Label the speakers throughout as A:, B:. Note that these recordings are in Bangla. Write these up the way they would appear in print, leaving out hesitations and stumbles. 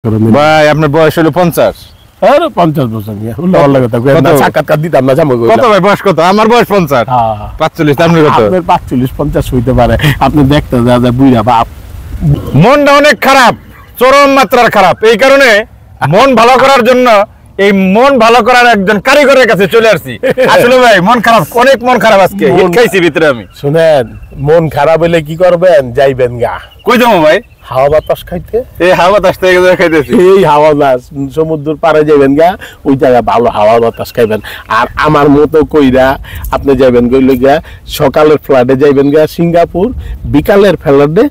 A: ভাই আপনার বয়স হলো 50।
B: আরে 50 বছর নিয়ে ভালো কথা কই না সাক্ষাৎকার দিতাম না জামাই
A: কত ভাই বয়স কত? আমার বয়স 50। 45 আপনি কত?
B: আপনার 45 50 হইতে পারে। আপনি দেখতে যা যা বুইড়া বাপ।
A: মনটা অনেক খারাপ, চরম মাত্রার খারাপ। এই কারণে মন ভালো করার জন্য এই মন ভালো করার একজন কারিগরের কাছে চলে আসছি। আসলে ভাই মন খারাপ, অনেক মন খারাপ আজকে। হিট খাইছি ভিতরে আমি।
B: শুনেন, মন খারাপ হলে কি করবেন? যাইবেন গা।
A: কই যাবো ভাই?
B: হাওয়া বাতাস খাইতে।
A: এই হাওয়া বাতাস থেকে খাইতেছি।
B: এই হাওয়া বাতাস সমুদ্রের পাড়ে যাবেন গা, ওই জায়গায় ভালো হাওয়া বাতাস খাইবেন। আর আমার মতো কইরা আপনি যাবেন কইলে গা, সকালের ফ্লাইটে যাইবেন গা সিঙ্গাপুর, বিকালের ফ্লাইটে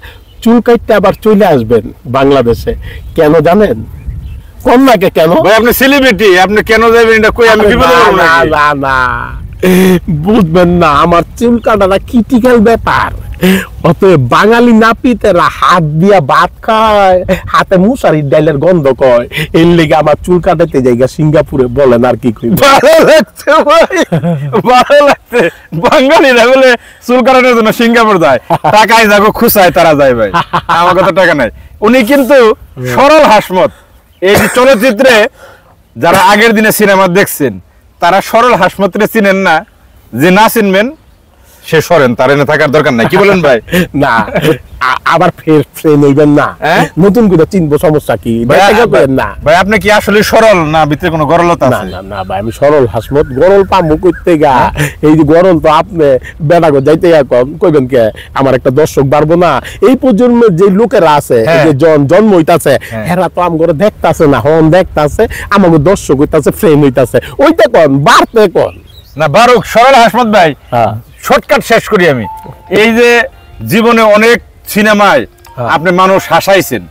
B: চুল কাটতে আবার চলে আসবেন বাংলাদেশে। কেন জানেন? কন্যাকে কেন?
A: ভাই আপনি সেলিব্রিটি, আপনি কেন যাবেন এটা কই আমি বিপদে পড়ব না।
B: না না বুঝবেন না, আমার চুল কাটাটা ক্রিটিক্যাল ব্যাপার। অতএব বাঙালি নাপিতেরা হাত দিয়া ভাত খায়, হাতে মুসারির ডাইলের গন্ধ কয়। এর লেগে আমার চুল কাটাতে যাইগা সিঙ্গাপুরে। বলেন আর কি কই?
A: ভালো লাগছে ভাই, ভালো লাগছে। বাঙালিরা বলে চুল কাটানোর জন্য সিঙ্গাপুর যায়, টাকায় যাগো খুশায় তারা যায় ভাই। আমার কাছে টাকা নাই। উনি কিন্তু সরল হাসমত। এই যে চলচ্চিত্রে যারা আগের দিনে সিনেমা দেখছেন তারা সরল হাসমতরে চিনেন না, যে না চিনবেন সে সরেন, তার এনে থাকার দরকার নাই। কি বলেন ভাই?
B: না আবার ফের ফ্রেম হইবেন না, নতুন করে চিনবো, সমস্যা কি? না
A: ভাই আপনি কি আসলে সরল না ভিতরে কোনো গরলতা আছে?
B: না না ভাই, আমি সরল হাসমত। গরল পামু কইতে গা, এই যে গরল তো আপনি বেড়া গো যাইতে কইবেন কে? আমার একটা দর্শক বাড়বো না? এই প্রজন্মের যে লোকেরা আছে, এই যে জন্ম হইতাছে, এরা তো আম করে দেখতাছে না, হন দেখতাছে, আমাকে দর্শক হইতাছে, ফ্রেম হইতাছে। ওইটা কোন বাড়তে কোন
A: না বারুক সরল হাসমত ভাই। শর্টকাট শেষ করি আমি। এই যে জীবনে অনেক সিনেমায় আপনি মানুষ হাসাইছেন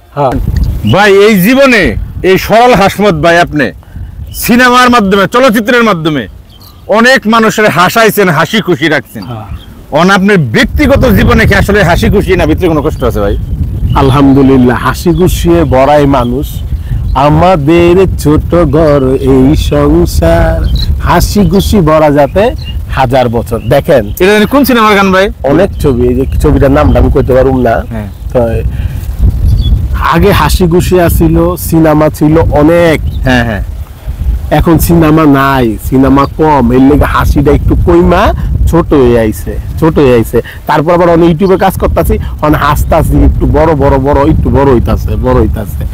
A: ভাই, এই জীবনে এই সরল হাসমত ভাই আপনি সিনেমার মাধ্যমে, চলচ্চিত্রের মাধ্যমে অনেক মানুষের হাসাইছেন, হাসি খুশি রাখছেন। আপনার ব্যক্তিগত জীবনে কি আসলে হাসি খুশি না ভিতরে কোনো কষ্ট আছে ভাই?
B: আলহামদুলিল্লাহ, হাসি খুশি বড়াই মানুষ। আমাদের ছোট ঘর এই সংসার, হাসি খুশি ভরা যাতে 1000 বছর। দেখেন
A: এটা কোন সিনেমার গান ভাই?
B: অনেক ছবি, এই যে ছবিটার নামটা আমি কইতে পারুম না। তো আগে হাসি খুশি আছিল, সিনেমা ছিল অনেক। এখন সিনেমা নাই, সিনেমা কম। এর লেগে হাসিটা একটু কইমা ছোট হয়ে আইছে। তারপর আবার অনেক ইউটিউবে কাজ করতেছি, অনেক হাসতাছি, একটু বড় একটু বড় হইতাছে।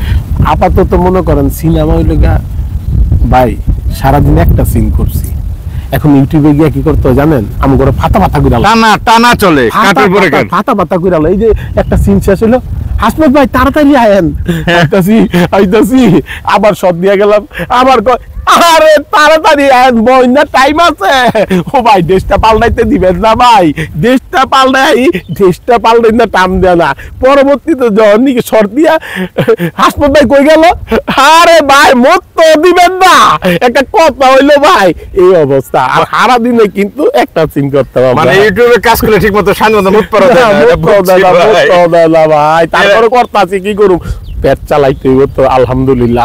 B: আপাতত মনে করেন সিনেমা হইলে গা ভাই সারাদিন একটা সিন করছি। এখন ইউটিউবে গিয়ে কি করতে হয় জানেন? আমি করে ফাতা কইরা
A: টানা চলে, কাটের পরে কাট
B: ফাতা কইরা। এই যে একটা সিন শেষ হলো, হাসমত ভাই তাড়াতাড়ি আয়েন, আইতাছি। আবার শট দিয়ে গেলাম, আবার আরে তাড়াতাড়ি আয়েন, বইনা টাইম আছে। ও ভাই দেশটা পাল্টাইতে দিবেন না ভাই, দেশটা পাল্টাই না, টাম দেয় না। পরবর্তীতে যখন শর্ট দিয়া হাসমত ভাই কই গেল, আরে ভাই মত তো দিবেন না। একটা কথা হইলো ভাই, এই অবস্থা। আর সারা দিনে কিন্তু একটা সিন করতে হবে,
A: মানে ইউটিউবে কাজ করলে ঠিক মতো শান্তমতো মুখ পড়া যায়
B: না ভাই। তারপরে করতাছি, কি করুম, পেট চালাইতে হইব তো। আলহামদুলিল্লাহ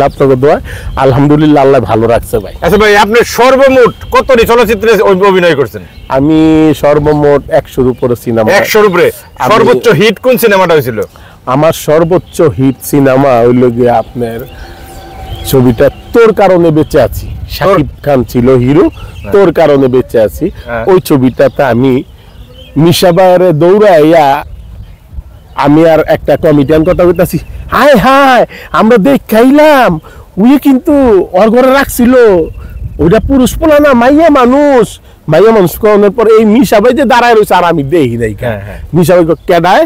B: আপনাকে দোয়া, আলহামদুলিল্লাহ আল্লাহ ভালো রাখছে ভাই।
A: আচ্ছা ভাই, আপনি সর্বমোট কতটি চলচ্চিত্রে অভিনয় করছেন?
B: আমি সর্বমোট 100-র উপরে সিনেমা।
A: 100-র উপরে? সর্বোচ্চ হিট কোন সিনেমাটা হয়েছিল?
B: আমার সর্বোচ্চ হিট সিনেমা হইল গিয়ে আপনার ছবিটা তোর কারণে বেঁচে আছি। শাকিব খান ছিল হিরো, তোর কারণে বেঁচে আছি। ওই ছবিটাতে আমি মিশাবারে দৌড়াইয়া আমি আর একটা কমিটিয়ান কথা বলতেছি, হায় আমরা দেখাইলাম, উই কিন্তু ওর ঘরে রাখছিল, ওইটা পুরুষ পোলা না, মাইয়া মানুষ করানোর পর এই মিশাবাই যে দাঁড়ায় রয়েছে, আর আমি দেখি নাই। মিশাবাই কেডায়?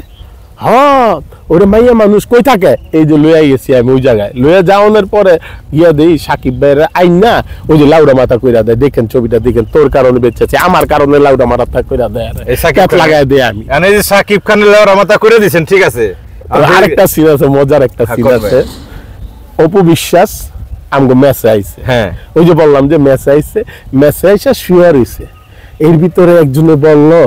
B: ওরে মাইয়া মানুষ কই থাকে? এই যে লইয়া গেছি আমি ওই জায়গায়। লইয়া যাওয়ানোর পরে গিয়া দেই সাকিব ভাইয়ের আইন না, ওই যে লাউডা মাথা কইরা দেয়, দেখেন ছবিটা দেখেন, তোর কারণে বেঁচে আছে, আমার কারণে লাউডা মাথা কইরা দেয়, লাগাই দেয় আমি।
A: এই যে সাকিব খানের লাউডা মাথা করে দিয়েছেন, ঠিক আছে।
B: আরেকটা সিন আছে, মজার একটা সিন আছে। অপু বিশ্বাস আমগো ম্যাচে আইছে, ওই যে বললাম যে ম্যাচে আইসে শুয়ার হইছে। এর ভিতরে একজনে বললো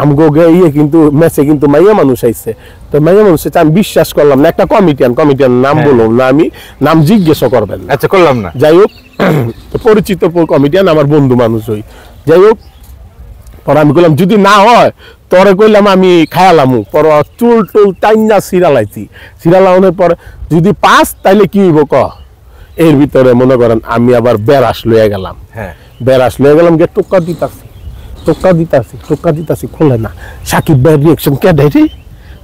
B: আমগো ইয়ে কিন্তু ম্যাচে কিন্তু মাইয়া মানুষ আইছে। তো মাইয়া মানুষ আমি বিশ্বাস করলাম না। একটা কমিটিয়ান নাম বললাম না, আমি নাম জিজ্ঞেস করবেন।
A: আচ্ছা করলাম না।
B: যাই হোক, পরিচিত কমিটিয়ান, আমার বন্ধু মানুষ হই। যাই হোক, পরে আমি কইলাম যদি না হয় তোরে কইলাম আমি খায়ালামু। পর চুল টুল টাইনা সিরালাইছি, সিরালানোর পর যদি পাস তাইলে কি হইব ক। এর ভিতরে মনে করেন আমি আবার বেরাস লইয়া গেলাম, বেরাস লইয়া গেলাম গিয়ে টোকা দিতাছি খোলে না। সাকিব ভাইয়ের রিয়েকশন কে রে,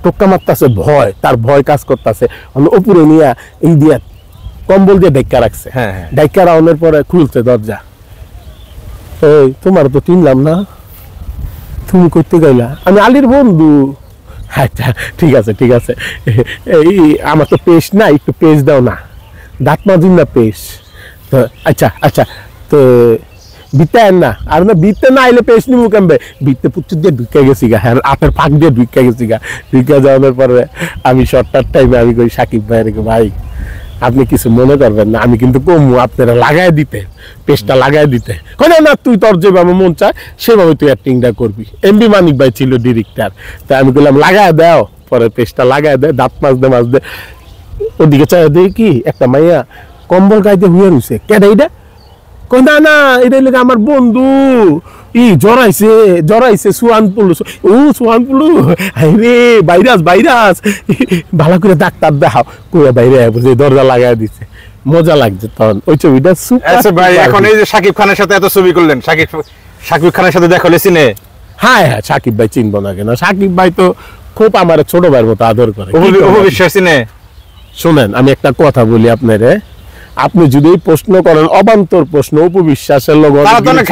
B: টোকা মারতাছে, ভয়, তার ভয় কাজ করতেছে। উপরে নিয়ে এই দিয়ে কম্বল দিয়ে ডাইকা রাখছে, ডাইকা রাউনের পরে খুলছে দরজা। এই তোমার তো চিনলাম না, তুমি করতে গেলা? আমি আলীর বন্ধু। আচ্ছা ঠিক আছে, এই আমার তো পেস্ট না, একটু পেস্ট দাও না, দাঁত মাজুন না পেস্ট। আচ্ছা তো বিতে না, আর না বিতে না আইলে পেস্ট নিবো কেমবে? বিতে পুচুর দিয়ে ঢুকে গেছি গা, হ্যাঁ আপের ফাঁক দিয়ে ঢুকে গেছি গা। ঢুকে যাওয়ার পরে আমি শর্টটার টাইমে আমি কই সাকিব ভাই আপনি কিছু মনে করবেন না, আমি কিন্তু কমু আপনারা লাগাই দিতে, পেস্টটা লাগাই দিতে। না তুই তোর যেভাবে মন চায় সেভাবে তুই অ্যাক্টিংটা করবি। এমবি মানিক ভাই ছিল ডিরেক্টর, তাই আমি বললাম লাগাই দাও। পরে পেস্টটা লাগাই দেয়, দাঁত মাজতে ওদিকে চাই দেয় কি একটা মাইয়া কম্বল গাইতে হুয়ে রয়েছে। কেডা এইটা? কই না এটা লেগে আমার বন্ধু জড়াইছে সুয়ানপুলু রে ভাইরাস ভালো করে ডাক্তার দেখাও কইয়া বাইরে দরজা লাগাই দিছে। মজা লাগছে তখন ওই ছবিটা।
A: আচ্ছা ভাই, এখন এই যে সাকিব খানের সাথে এত ছবি করলেন, সাকিব খানের সাথে দেখা হলে চিনে?
B: হ্যাঁ সাকিব ভাই চিনবো না কেন? সাকিব ভাই তো খুব আমার ছোট ভাইয়ের মতো আদর করে।
A: অপবিশ্বাস চিনে?
B: শোনেন আমি একটা কথা বলি আপনারে, আপনি যদি প্রশ্ন করেন অবান্তর প্রশ্ন, অপবিশ্বাসের লোক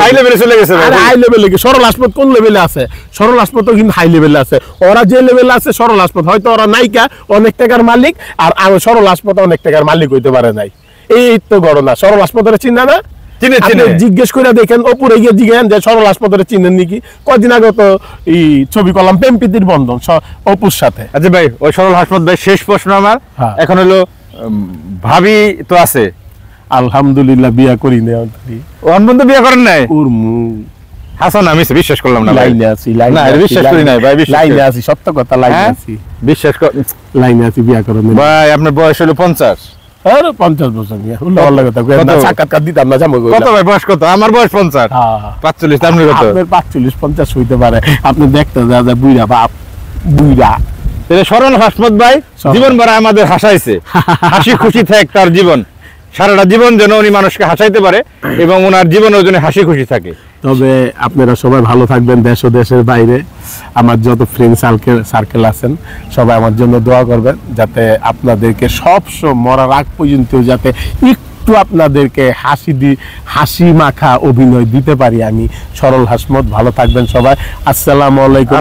A: হাই লেভেলে চলে গেছে।
B: হাই লেভেলে কি? সরল হাসপাত কোন লেভেলে আছে? সরল হাসপাত কিন্তু হাই লেভেলে আছে। ওরা যে লেভেলে আছে সরল হাসপাত, হয়তো ওরা নায়িকা অনেক টাকার মালিক, আর আমি সরল হাসপাত অনেক টাকার মালিক হইতে পারে নাই। এই তো ঘটনা। সরল হাসপাতালে চিন্তা না? জিজ্ঞেস করে দেখেন, ওপরে গিয়ে জিজ্ঞেস যে সরল হাসপাতালে চিনেন নাকি? কদিন আগে তো এই ছবি করলাম প্রেম প্রীতির বন্ধন অপুর সাথে।
A: আচ্ছা ভাই, ওই সরল হাসপাত ভাই শেষ প্রশ্ন আমার এখন হলো, ভাবি তো আছে?
B: আলহামদুলিল্লাহ বিয়া করি না।
A: অনবন্ধ বিয়া করেন নাই? হাসান আমি বিশ্বাস করলাম না।
B: লাইনে আছি,
A: বিশ্বাস করি নাই ভাই,
B: লাইনে আছি, সত্য কথা লাইনে আছি,
A: বিশ্বাস কর,
B: লাইনে আছি, বিয়া করেন
A: ভাই। আপনার বয়স হলো 50?
B: আরে 50 বছর নিয়ে সাক্ষাৎকার দিতাম না।
A: কত ভাই বয়স কত? আমার বয়স 50। 45। আপনার কত?
B: আপনার 45 50 হইতে পারে। আপনি দেখতে যা বুইড়া বাপ বুইড়া।
A: সরল হাসপাত ভাই জীবন ভরা আমাদের হাসাইছে, হাসি খুশি থাক তার জীবন, সারাটা জীবন যেন উনি মানুষকে হাসাইতে পারে এবং ওনার জীবনের জন্য হাসি খুশি থাকে।
B: তবে আপনারা সবাই ভালো থাকবেন, দেশ ও দেশের বাইরে আমার যত ফ্রেন্ড সার্কেল আছেন সবাই আমার জন্য দোয়া করবেন, যাতে আপনাদেরকে সবসময় মরার আগ পর্যন্ত যাতে একটু আপনাদেরকে হাসি মাখা অভিনয় দিতে পারি আমি। সরল হাসমত, ভালো থাকবেন সবাই। আসসালামু আলাইকুম।